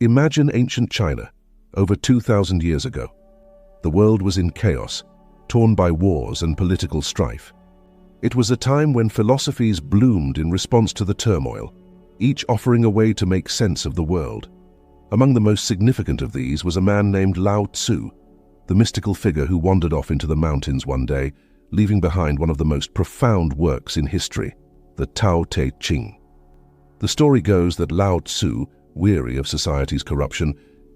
Imagine ancient China, over 2,000 years ago. The world was in chaos, torn by wars and political strife. It was a time when philosophies bloomed in response to the turmoil, each offering a way to make sense of the world. Among the most significant of these was a man named Lao Tzu, the mystical figure who wandered off into the mountains one day, leaving behind one of the most profound works in history, the Tao Te Ching. The story goes that Lao Tzu, weary of society's corruption,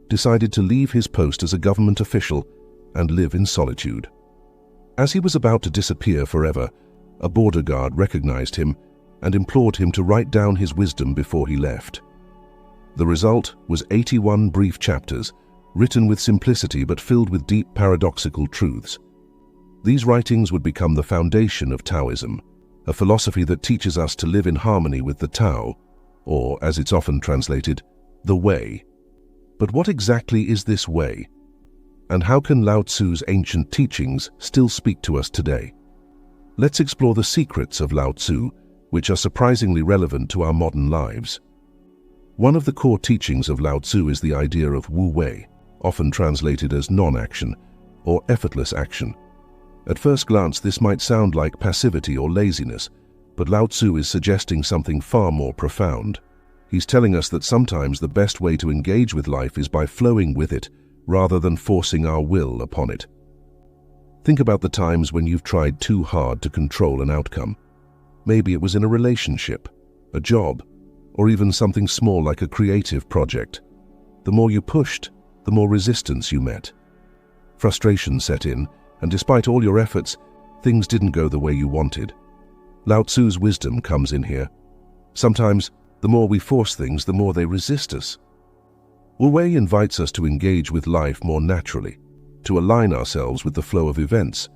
decided to leave his post as a government official and live in solitude. As he was about to disappear forever, a border guard recognized him and implored him to write down his wisdom before he left. The result was 81 brief chapters, written with simplicity but filled with deep paradoxical truths. These writings would become the foundation of Taoism, a philosophy that teaches us to live in harmony with the Tao, or, as it's often translated, the Way. But what exactly is this way? And how can Lao Tzu's ancient teachings still speak to us today? Let's explore the secrets of Lao Tzu, which are surprisingly relevant to our modern lives. One of the core teachings of Lao Tzu is the idea of Wu Wei, often translated as non-action or effortless action. At first glance, this might sound like passivity or laziness, but Lao Tzu is suggesting something far more profound. He's telling us that sometimes the best way to engage with life is by flowing with it rather than forcing our will upon it. Think about the times when you've tried too hard to control an outcome. Maybe it was in a relationship, a job, or even something small like a creative project. The more you pushed, the more resistance you met. Frustration set in, and despite all your efforts, things didn't go the way you wanted. Lao Tzu's wisdom comes in here. Sometimes, the more we force things, the more they resist us. Wu Wei invites us to engage with life more naturally, to align ourselves with the flow of events,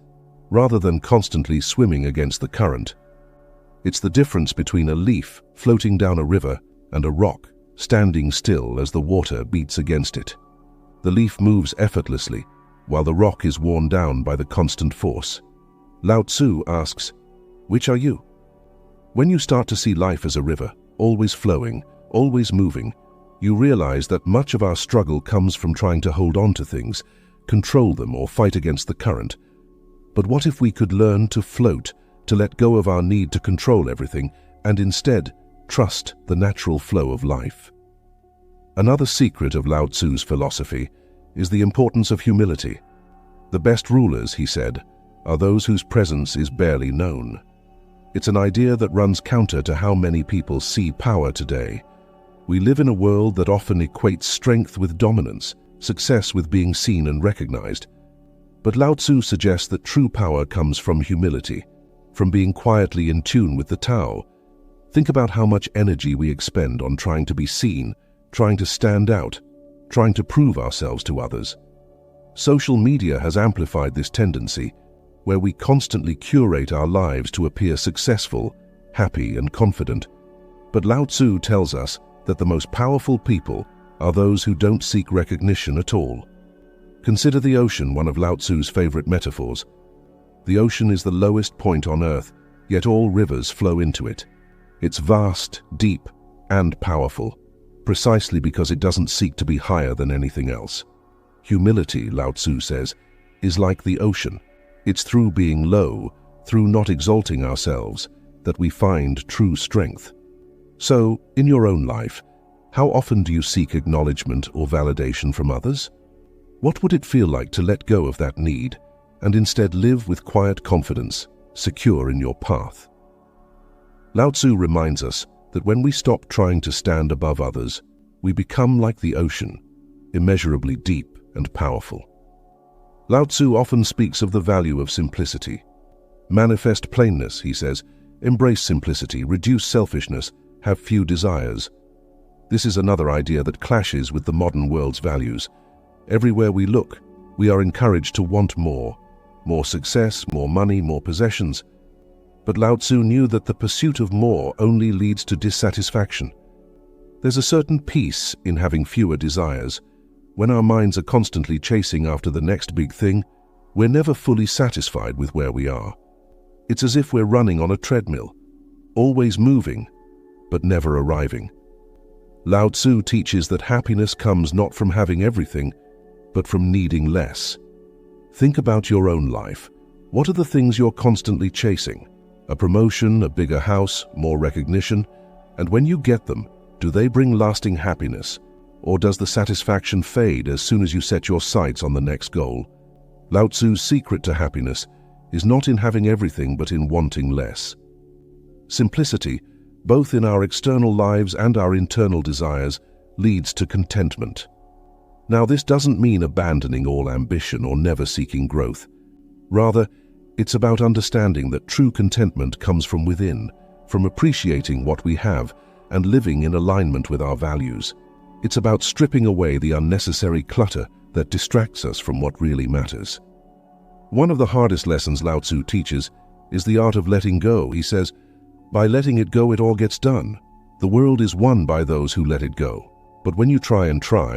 rather than constantly swimming against the current. It's the difference between a leaf floating down a river and a rock standing still as the water beats against it. The leaf moves effortlessly, while the rock is worn down by the constant force. Lao Tzu asks, which are you? When you start to see life as a river, always flowing, always moving, you realize that much of our struggle comes from trying to hold on to things, control them, or fight against the current. But what if we could learn to float, to let go of our need to control everything, and instead trust the natural flow of life? Another secret of Lao Tzu's philosophy is the importance of humility. The best rulers, he said, are those whose presence is barely known. It's an idea that runs counter to how many people see power today. We live in a world that often equates strength with dominance, success with being seen and recognized. But Lao Tzu suggests that true power comes from humility, from being quietly in tune with the Tao. Think about how much energy we expend on trying to be seen, trying to stand out, trying to prove ourselves to others. Social media has amplified this tendency, where we constantly curate our lives to appear successful, happy, and confident. But Lao Tzu tells us that the most powerful people are those who don't seek recognition at all. Consider the ocean, one of Lao Tzu's favorite metaphors. The ocean is the lowest point on earth, yet all rivers flow into it. It's vast, deep, and powerful, precisely because it doesn't seek to be higher than anything else. Humility, Lao Tzu says, is like the ocean. It's through being low, through not exalting ourselves, that we find true strength. So, in your own life, how often do you seek acknowledgement or validation from others? What would it feel like to let go of that need and instead live with quiet confidence, secure in your path? Lao Tzu reminds us that when we stop trying to stand above others, we become like the ocean, immeasurably deep and powerful. Lao Tzu often speaks of the value of simplicity. Manifest plainness, he says, embrace simplicity, reduce selfishness, have few desires. This is another idea that clashes with the modern world's values. Everywhere we look, we are encouraged to want more success, more money, more possessions. But Lao Tzu knew that the pursuit of more only leads to dissatisfaction. There's a certain peace in having fewer desires. When our minds are constantly chasing after the next big thing, we're never fully satisfied with where we are. It's as if we're running on a treadmill, always moving, but never arriving. Lao Tzu teaches that happiness comes not from having everything, but from needing less. Think about your own life. What are the things you're constantly chasing? A promotion, a bigger house, more recognition? And when you get them, do they bring lasting happiness? Or does the satisfaction fade as soon as you set your sights on the next goal? Lao Tzu's secret to happiness is not in having everything, but in wanting less. Simplicity, both in our external lives and our internal desires, leads to contentment. Now, this doesn't mean abandoning all ambition or never seeking growth. Rather, it's about understanding that true contentment comes from within, from appreciating what we have and living in alignment with our values. It's about stripping away the unnecessary clutter that distracts us from what really matters. One of the hardest lessons Lao Tzu teaches is the art of letting go. He says, "By letting it go, it all gets done. The world is won by those who let it go. But when you try,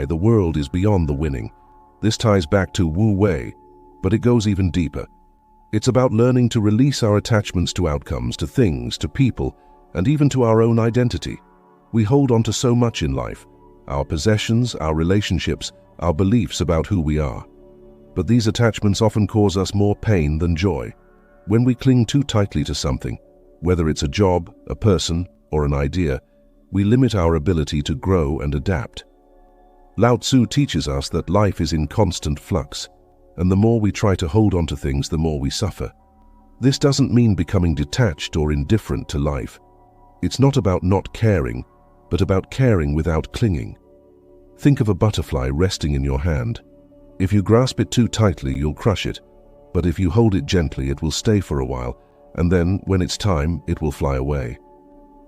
the world is beyond the winning." This ties back to Wu Wei, but it goes even deeper. It's about learning to release our attachments to outcomes, to things, to people, and even to our own identity. We hold on to so much in life: our possessions, our relationships, our beliefs about who we are. But these attachments often cause us more pain than joy. When we cling too tightly to something, whether it's a job, a person, or an idea, we limit our ability to grow and adapt. Lao Tzu teaches us that life is in constant flux, and the more we try to hold on to things, the more we suffer. This doesn't mean becoming detached or indifferent to life. It's not about not caring, but about caring without clinging. Think of a butterfly resting in your hand. If you grasp it too tightly, you'll crush it. But if you hold it gently, it will stay for a while, and then, when it's time, it will fly away.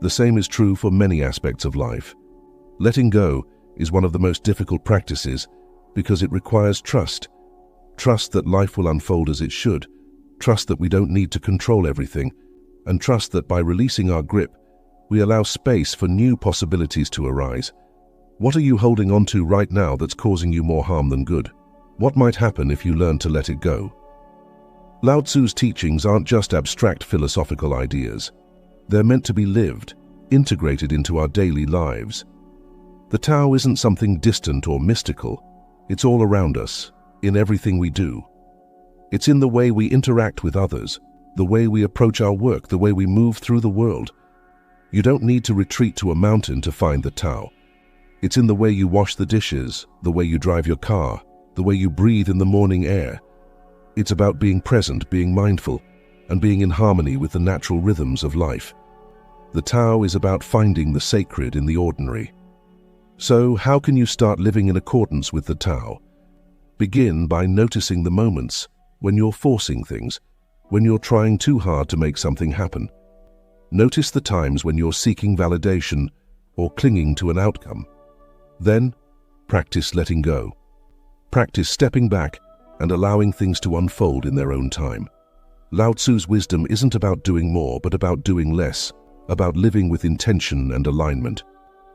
The same is true for many aspects of life. Letting go is one of the most difficult practices because it requires trust. Trust that life will unfold as it should, trust that we don't need to control everything, and trust that by releasing our grip, we allow space for new possibilities to arise. What are you holding on to right now that's causing you more harm than good? What might happen if you learn to let it go? Lao Tzu's teachings aren't just abstract philosophical ideas. They're meant to be lived, integrated into our daily lives. The Tao isn't something distant or mystical. It's all around us, in everything we do. It's in the way we interact with others, the way we approach our work, the way we move through the world. You don't need to retreat to a mountain to find the Tao. It's in the way you wash the dishes, the way you drive your car, the way you breathe in the morning air. It's about being present, being mindful, and being in harmony with the natural rhythms of life. The Tao is about finding the sacred in the ordinary. So, how can you start living in accordance with the Tao? Begin by noticing the moments when you're forcing things, when you're trying too hard to make something happen. Notice the times when you're seeking validation or clinging to an outcome. Then, practice letting go. Practice stepping back and allowing things to unfold in their own time. Lao Tzu's wisdom isn't about doing more, but about doing less, about living with intention and alignment.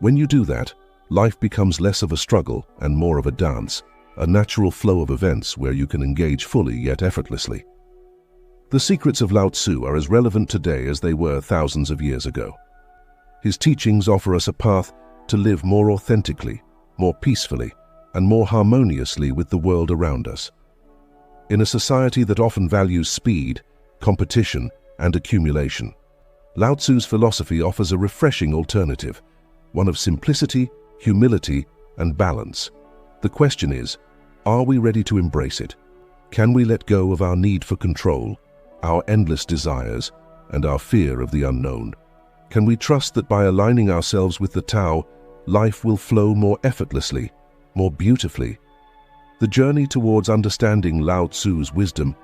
When you do that, life becomes less of a struggle and more of a dance, a natural flow of events where you can engage fully yet effortlessly. The secrets of Lao Tzu are as relevant today as they were thousands of years ago. His teachings offer us a path to live more authentically, more peacefully, and more harmoniously with the world around us. In a society that often values speed, competition, and accumulation, Lao Tzu's philosophy offers a refreshing alternative, one of simplicity, humility, and balance. The question is, are we ready to embrace it? Can we let go of our need for control, our endless desires, and our fear of the unknown? Can we trust that by aligning ourselves with the Tao, life will flow more effortlessly, more beautifully? The journey towards understanding Lao Tzu's wisdom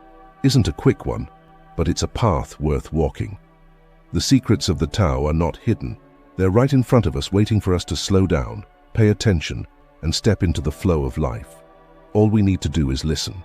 isn't a quick one, but it's a path worth walking. The secrets of the Tao are not hidden. They're right in front of us, waiting for us to slow down, pay attention, and step into the flow of life. All we need to do is listen.